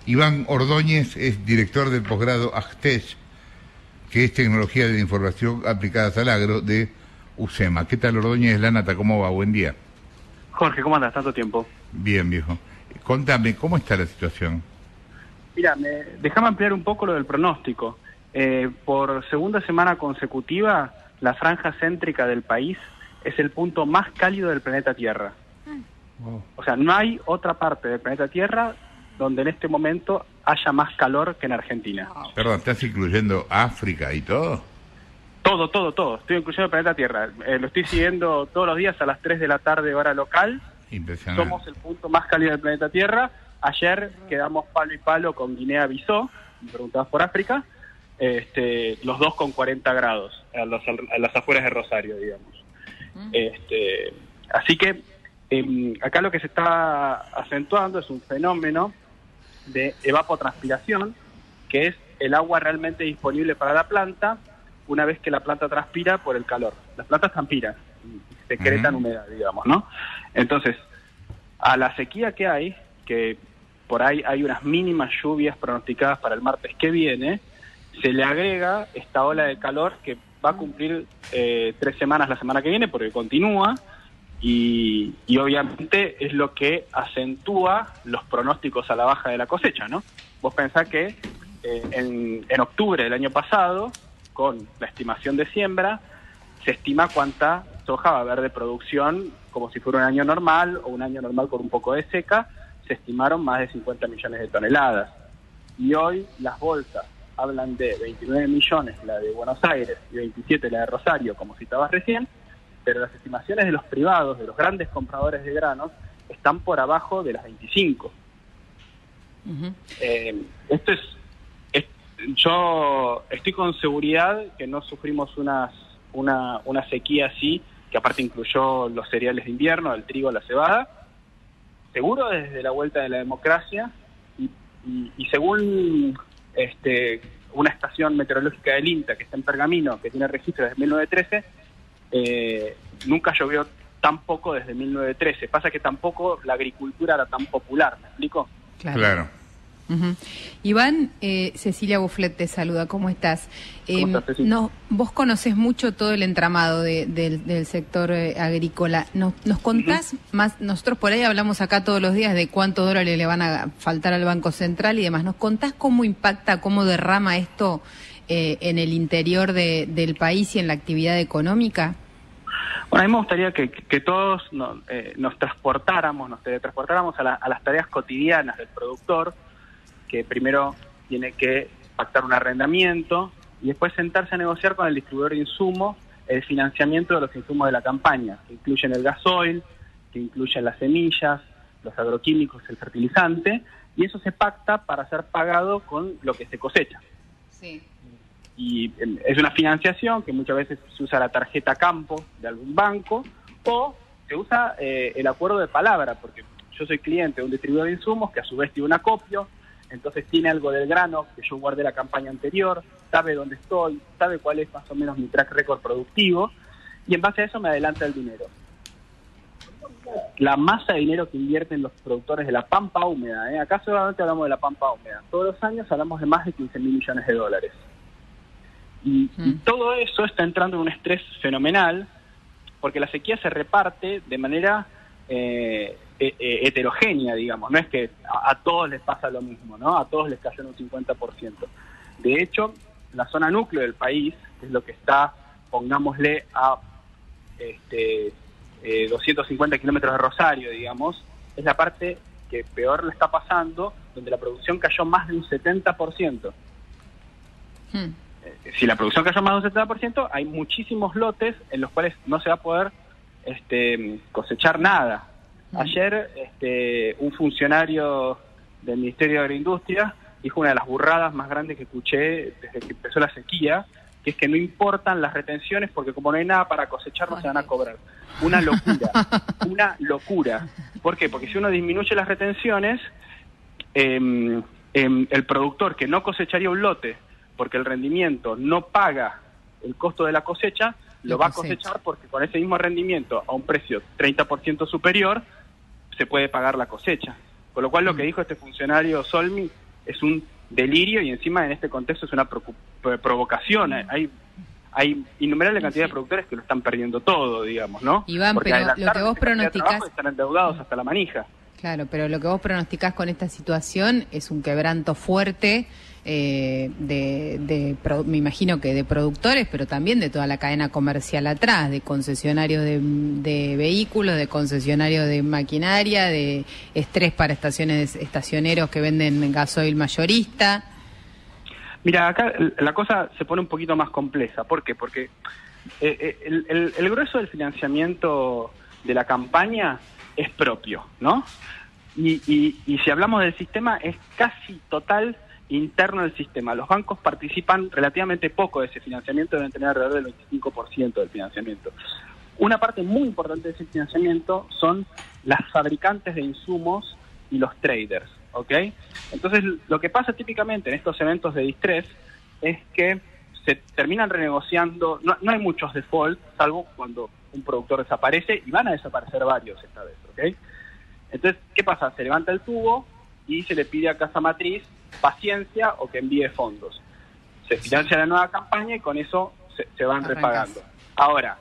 Iván Ordóñez es director del posgrado AGTES, que es Tecnología de la Información Aplicadas al Agro de UCEMA. ¿Qué tal, Ordóñez? La Nata, ¿cómo va? Buen día. Jorge, ¿cómo andas? Tanto tiempo. Bien, viejo. Contame, ¿cómo está la situación? Mira, déjame ampliar un poco lo del pronóstico. Por segunda semana consecutiva, la franja céntrica del país es el punto más cálido del planeta Tierra. Wow. O sea, no hay otra parte del planeta Tierra donde en este momento haya más calor que en Argentina. Perdón, ¿estás incluyendo África y todo? Todo. Estoy incluyendo el planeta Tierra. Lo estoy siguiendo todos los días a las 3 de la tarde, hora local. Impresionante. Somos el punto más cálido del planeta Tierra. Ayer quedamos palo y palo con Guinea-Bissau, me preguntabas por África, los dos con 40 grados, a las afueras de Rosario, digamos. Así que acá lo que se está acentuando es un fenómeno de evapotranspiración, que es el agua realmente disponible para la planta una vez que la planta transpira por el calor. Las plantas transpiran y secretan humedad, digamos, ¿no? Entonces, a la sequía que hay, que por ahí hay unas mínimas lluvias pronosticadas para el martes que viene, se le agrega esta ola de calor que va a cumplir 3 semanas la semana que viene, porque continúa, y obviamente es lo que acentúa los pronósticos a la baja de la cosecha, ¿no? Vos pensás que en octubre del año pasado, con la estimación de siembra, se estima cuánta soja va a haber de producción, como si fuera un año normal, o un año normal con un poco de seca. Se estimaron más de 50 millones de toneladas. Y hoy las bolsas hablan de 29 millones, la de Buenos Aires, y 27 la de Rosario, como citabas recién, pero las estimaciones de los privados, de los grandes compradores de granos, están por abajo de las 25. Esto es... Yo estoy con seguridad que no sufrimos una sequía así, que aparte incluyó los cereales de invierno, el trigo, la cebada, seguro desde la vuelta de la democracia, y según una estación meteorológica del INTA que está en Pergamino, que tiene registro desde 1913, nunca llovió tan poco desde 1913. Pasa que tampoco la agricultura era tan popular, ¿me explico? Claro. Iván, Cecilia Bufflet te saluda, ¿cómo estás? ¿Cómo estás, Cecilia? Vos conocés mucho todo el entramado del sector agrícola. ¿Nos contás más? Nosotros por ahí hablamos acá todos los días de cuántos dólares le van a faltar al Banco Central y demás. ¿Nos contás cómo impacta, cómo derrama esto en el interior del país y en la actividad económica? Bueno, a mí me gustaría que todos nos teletransportáramos a las tareas cotidianas del productor, que primero tiene que pactar un arrendamiento y después sentarse a negociar con el distribuidor de insumos el financiamiento de los insumos de la campaña, que incluyen el gasoil, que incluyen las semillas, los agroquímicos, el fertilizante, y eso se pacta para ser pagado con lo que se cosecha. Sí. Y es una financiación que muchas veces se usa la tarjeta campo de algún banco, o se usa el acuerdo de palabra, porque yo soy cliente de un distribuidor de insumos que a su vez tiene un acopio, entonces tiene algo del grano que yo guardé la campaña anterior, sabe dónde estoy, sabe cuál es más o menos mi track record productivo, y en base a eso me adelanta el dinero. La masa de dinero que invierten los productores de la pampa húmeda, acá solamente hablamos de la pampa húmeda, todos los años hablamos de más de 15.000 millones de dólares. Y todo eso está entrando en un estrés fenomenal, porque la sequía se reparte de manera heterogénea, digamos. No es que a todos les pasa lo mismo, ¿no? A todos les cayó en un 50%. De hecho, la zona núcleo del país, que es lo que está, pongámosle, a 250 kilómetros de Rosario, digamos, es la parte que peor le está pasando, donde la producción cayó más de un 70%. Si la producción cayó más de un 70%, hay muchísimos lotes en los cuales no se va a poder cosechar nada. Ayer un funcionario del Ministerio de Agroindustria dijo una de las burradas más grandes que escuché desde que empezó la sequía, que es que no importan las retenciones porque como no hay nada para cosechar no se van a cobrar. Una locura, una locura. ¿Por qué? Porque si uno disminuye las retenciones, el productor que no cosecharía un lote porque el rendimiento no paga el costo de la cosecha, lo va a cosechar porque con ese mismo rendimiento a un precio 30% superior se puede pagar la cosecha. Con lo cual lo que dijo este funcionario Solmi es un delirio y encima en este contexto es una provocación. Hay innumerable cantidad de productores que lo están perdiendo todo, digamos, ¿no? Iván, porque pero lo que vos pronosticás... Están endeudados hasta la manija. Claro, pero lo que vos pronosticás con esta situación es un quebranto fuerte me imagino que de productores, pero también de toda la cadena comercial atrás, de concesionarios de vehículos, de concesionarios de maquinaria, de estrés para estacioneros que venden gasoil mayorista. Mira, acá la cosa se pone un poquito más compleja. ¿Por qué? Porque el grueso del financiamiento de la campaña es propio, ¿no? Y si hablamos del sistema, es casi total interno del sistema. Los bancos participan relativamente poco de ese financiamiento, deben tener alrededor del 25% del financiamiento. Una parte muy importante de ese financiamiento son las fabricantes de insumos y los traders, ¿ok? Entonces, lo que pasa típicamente en estos eventos de distrés es que se terminan renegociando, no hay muchos defaults, salvo cuando un productor desaparece, y van a desaparecer varios esta vez, ¿ok? Entonces, ¿qué pasa? Se levanta el tubo y se le pide a Casa Matriz paciencia o que envíe fondos. Se financia la nueva campaña y con eso se van repagando. Ahora,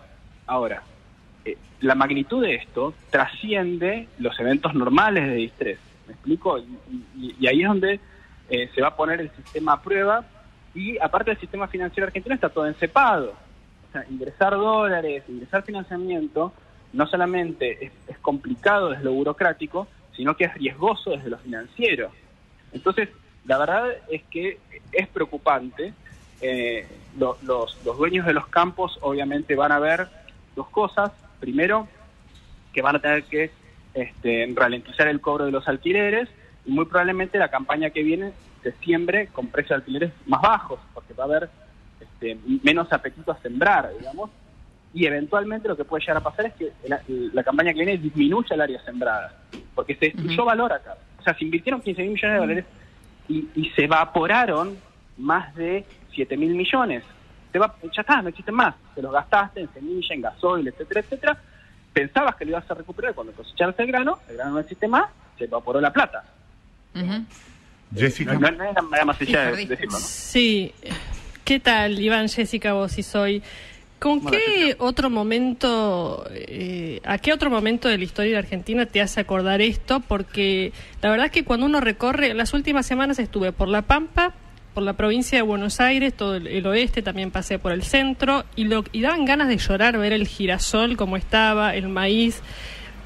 la magnitud de esto trasciende los eventos normales de distrés. ¿Me explico? Y ahí es donde se va a poner el sistema a prueba, y aparte del sistema financiero argentino está todo encepado. O sea, ingresar dólares, ingresar financiamiento, no solamente es complicado desde lo burocrático, sino que es riesgoso desde lo financiero. Entonces, la verdad es que es preocupante. Los dueños de los campos obviamente van a ver dos cosas. Primero, que van a tener que ralentizar el cobro de los alquileres, y muy probablemente la campaña que viene se siembre con precios de alquileres más bajos, porque va a haber menos apetito a sembrar, digamos, y eventualmente lo que puede llegar a pasar es que la campaña que viene disminuya el área sembrada, porque se destruyó valor acá. O sea, se invirtieron 15.000 millones de dólares y se evaporaron más de 7.000 millones. Ya está, no existen más. Te los gastaste en semilla, en gasoil, etcétera, etcétera. Pensabas que lo ibas a recuperar cuando cosecharas el grano no existe más, se evaporó la plata. Jessica. No hay nada más allá de decirlo, ¿no? Sí. ¿Qué tal, Iván? Jessica, vos y soy. ¿Con qué otro momento, a qué otro momento de la historia de Argentina te hace acordar esto? Porque la verdad es que cuando uno recorre, las últimas semanas estuve por La Pampa, por la provincia de Buenos Aires, todo el oeste, también pasé por el centro, y daban ganas de llorar ver el girasol como estaba, el maíz,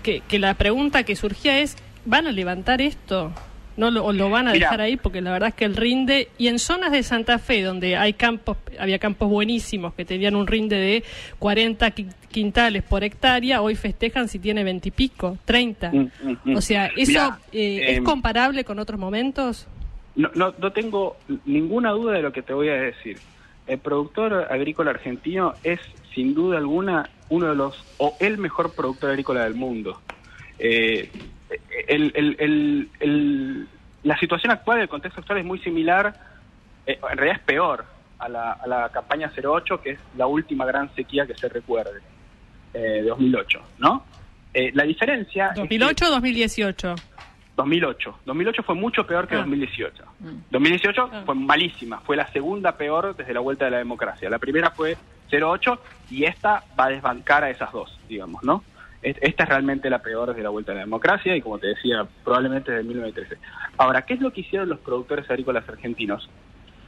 que la pregunta que surgía es, ¿van a levantar esto? ¿No lo van a dejar ahí? Porque la verdad es que el rinde, y en zonas de Santa Fe donde había campos buenísimos que tenían un rinde de 40 quintales por hectárea, hoy festejan si tiene 20 y pico, 30. O sea, ¿eso es comparable con otros momentos? No tengo ninguna duda de lo que te voy a decir. El productor agrícola argentino es, sin duda alguna, uno de los, o el mejor productor agrícola del mundo. La situación actual, el contexto actual es muy similar, en realidad es peor a la campaña 08, que es la última gran sequía que se recuerde, de 2008, ¿no? La diferencia... ¿2008 o 2018? 2008. 2008 fue mucho peor que 2018. 2018 fue malísima, fue la segunda peor desde la vuelta de la democracia. La primera fue 08 y esta va a desbancar a esas dos, digamos, ¿no? Esta es realmente la peor desde la vuelta de la democracia y, como te decía, probablemente desde 1913. Ahora, ¿qué es lo que hicieron los productores agrícolas argentinos?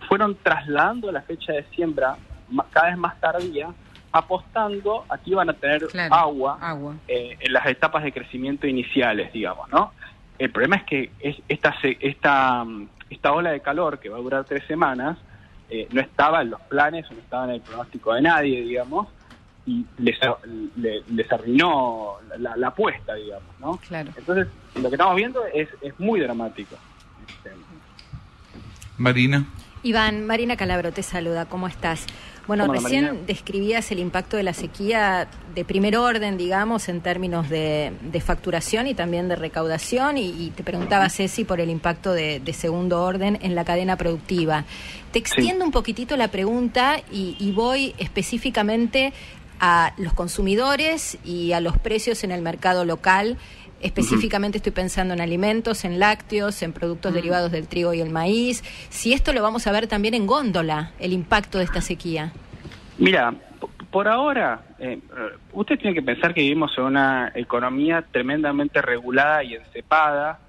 Fueron trasladando la fecha de siembra cada vez más tardía, apostando a que iban a tener agua. En las etapas de crecimiento iniciales, digamos, ¿no? El problema es que esta ola de calor, que va a durar 3 semanas, no estaba en los planes, o no estaba en el pronóstico de nadie, digamos, y les arruinó la apuesta, digamos, ¿no? Claro. Entonces, lo que estamos viendo es muy dramático. Marina. Iván, Marina Calabro te saluda, ¿cómo estás? Bueno, recién describías el impacto de la sequía de primer orden, digamos, en términos de facturación y también de recaudación, y te preguntaba, Ceci, por el impacto de segundo orden en la cadena productiva. Te extiendo un poquitito la pregunta y voy específicamente a los consumidores y a los precios en el mercado local. Específicamente estoy pensando en alimentos, en lácteos, en productos derivados del trigo y el maíz. Si esto lo vamos a ver también en góndola, el impacto de esta sequía. Mira, por ahora, usted tiene que pensar que vivimos en una economía tremendamente regulada y encepada.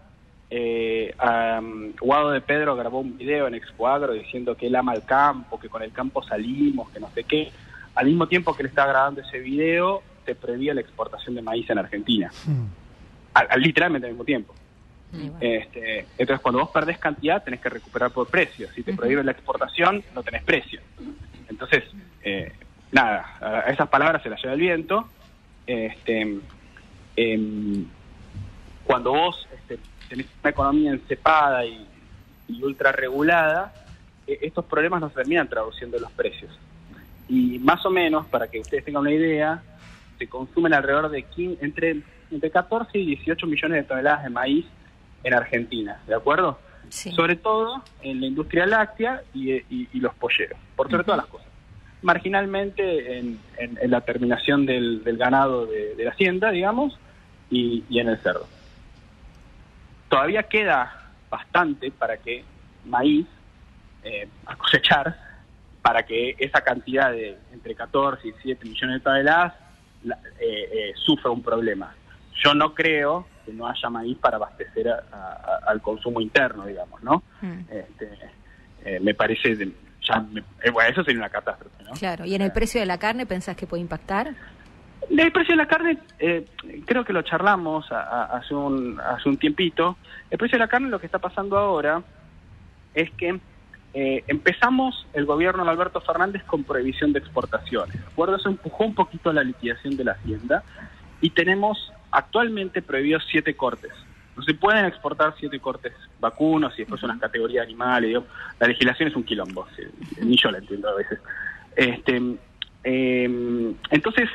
Guado de Pedro grabó un video en Expoagro diciendo que él ama el campo, que con el campo salimos, que no sé qué. Al mismo tiempo que él estaba grabando ese video, se prohibía la exportación de maíz en Argentina. Literalmente al mismo tiempo. Entonces, cuando vos perdés cantidad, tenés que recuperar por precio. Si te prohíben la exportación, no tenés precio. Entonces, a esas palabras se las lleva el viento. Cuando vos tenés una economía encepada y ultra regulada, estos problemas no se terminan traduciendo en los precios. Y más o menos, para que ustedes tengan una idea, se consumen alrededor de entre 14 y 18 millones de toneladas de maíz en Argentina, ¿de acuerdo? Sí. Sobre todo en la industria láctea y los polleros, por sobre todas las cosas. Marginalmente en la terminación del ganado de la hacienda, digamos, y en el cerdo. Todavía queda bastante para que maíz a cosechar, para que esa cantidad de entre 14 y 17 millones de toneladas sufra un problema. Yo no creo que no haya maíz para abastecer al consumo interno, digamos, ¿no? Me parece, eso sería una catástrofe, ¿no? Claro, ¿y en el precio de la carne pensás que puede impactar? El precio de la carne, creo que lo charlamos hace un tiempito. El precio de la carne, lo que está pasando ahora es que empezamos el gobierno de Alberto Fernández con prohibición de exportaciones, ¿de acuerdo? Eso empujó un poquito la liquidación de la hacienda y tenemos actualmente prohibidos 7 cortes. No se pueden exportar 7 cortes vacunos y después unas categorías animales. Digamos. La legislación es un quilombo, ni yo la entiendo a veces. Entonces,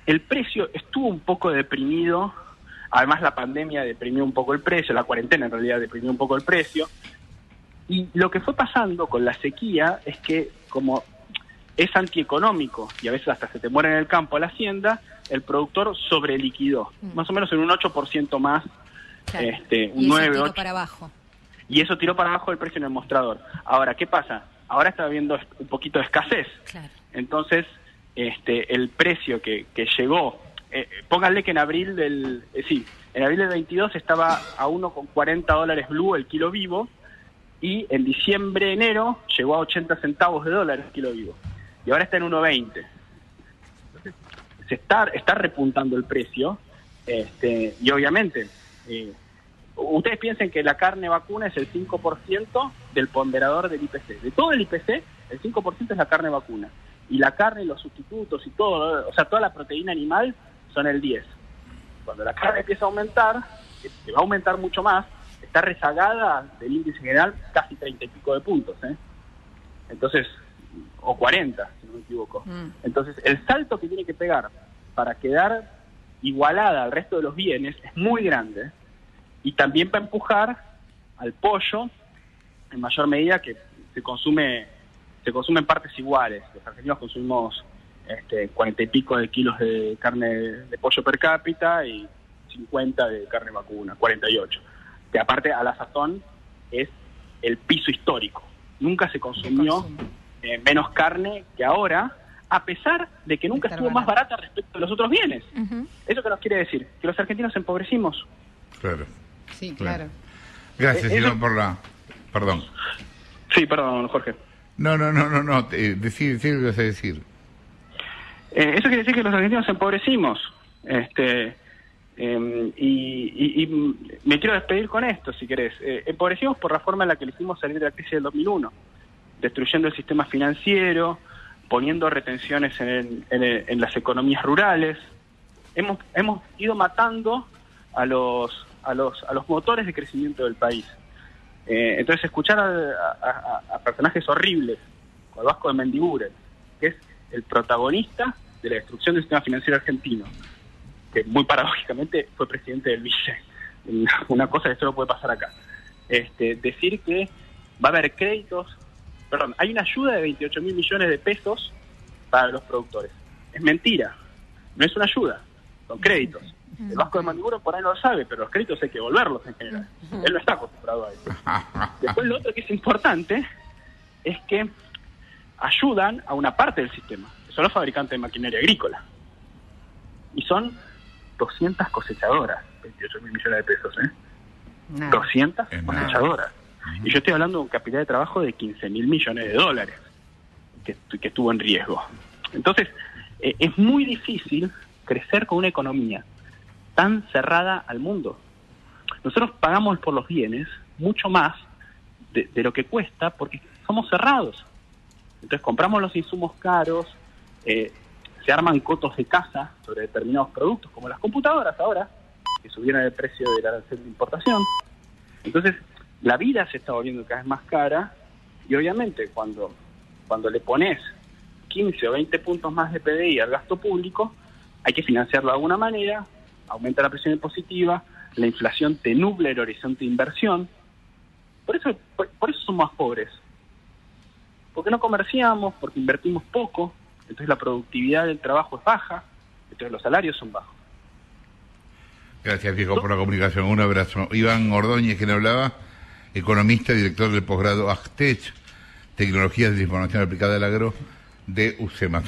el precio estuvo un poco deprimido. Además, la pandemia deprimió un poco el precio, la cuarentena en realidad deprimió un poco el precio. Y lo que fue pasando con la sequía es que, como es antieconómico y a veces hasta se te muere en el campo la hacienda, el productor sobreliquidó, más o menos en un 8% más, claro. Un y 9, eso tiró 8. para abajo. Y eso tiró para abajo el precio en el mostrador. Ahora, ¿qué pasa? Ahora está habiendo un poquito de escasez. Claro. Entonces, el precio que llegó, pónganle que en abril del 22 estaba a $1.40 blue el kilo vivo, y en diciembre, enero, llegó a 80 centavos de dólar el kilo vivo. Y ahora está en 1.20. Entonces, se está repuntando el precio, y obviamente, ustedes piensen que la carne vacuna es el 5% del ponderador del IPC. De todo el IPC, el 5% es la carne vacuna. Y la carne, los sustitutos y todo, o sea, toda la proteína animal son el 10%. Cuando la carne empieza a aumentar, que va a aumentar mucho más, está rezagada del índice general casi 30 y pico de puntos, Entonces, o 40, si no me equivoco. Entonces, el salto que tiene que pegar para quedar igualada al resto de los bienes es muy grande, y también va a empujar al pollo en mayor medida, que se consume en partes iguales. Los argentinos consumimos 40 y pico de kilos de carne de pollo per cápita y 50 de carne vacuna, 48. Que aparte a la sazón es el piso histórico. Nunca se consumió menos carne que ahora, a pesar de que nunca estuvo más barata respecto a los otros bienes. ¿Eso qué nos quiere decir? Que los argentinos empobrecimos. Claro. Sí, claro. Gracias, Iván, por la... Perdón. Sí, perdón, Jorge. No. Decí lo que vas a decir. Eso quiere decir que los argentinos empobrecimos. Y me quiero despedir con esto, si querés. Empobrecimos por la forma en la que le hicimos salir de la crisis del 2001, destruyendo el sistema financiero, poniendo retenciones en las economías rurales. Hemos ido matando a los motores de crecimiento del país. Entonces, escuchar a personajes horribles, como el Vasco de Mendiguren, que es el protagonista de la destrucción del sistema financiero argentino, que muy paradójicamente fue presidente del BICE, una cosa que solo puede pasar acá. Decir que va a haber hay una ayuda de 28.000 millones de pesos para los productores. Es mentira, no es una ayuda, son créditos. El Vasco de Mendiburo por ahí no lo sabe, pero los créditos hay que devolverlos en general. Él no está acostumbrado a eso. Después lo otro que es importante es que ayudan a una parte del sistema, que son los fabricantes de maquinaria agrícola. Y son 200 cosechadoras, 28.000 millones de pesos, 200 cosechadoras. Y yo estoy hablando de un capital de trabajo de 15.000 millones de dólares que estuvo en riesgo. Entonces, es muy difícil crecer con una economía tan cerrada al mundo. Nosotros pagamos por los bienes mucho más de lo que cuesta porque somos cerrados. Entonces compramos los insumos caros, se arman cotos de caza sobre determinados productos, como las computadoras ahora, que subieron el precio del arancel de importación. Entonces, la vida se está volviendo cada vez más cara y obviamente cuando le pones 15 o 20 puntos más de PDI al gasto público, hay que financiarlo de alguna manera, aumenta la presión impositiva, la inflación te nubla el horizonte de inversión. Por eso somos más pobres. Porque no comerciamos, porque invertimos poco, entonces la productividad del trabajo es baja, entonces los salarios son bajos. Gracias, viejo, por la comunicación. Un abrazo. Iván Ordóñez, quien hablaba, economista, director del posgrado AGTECH, Tecnologías de la Información Aplicada al Agro, de UCEMA.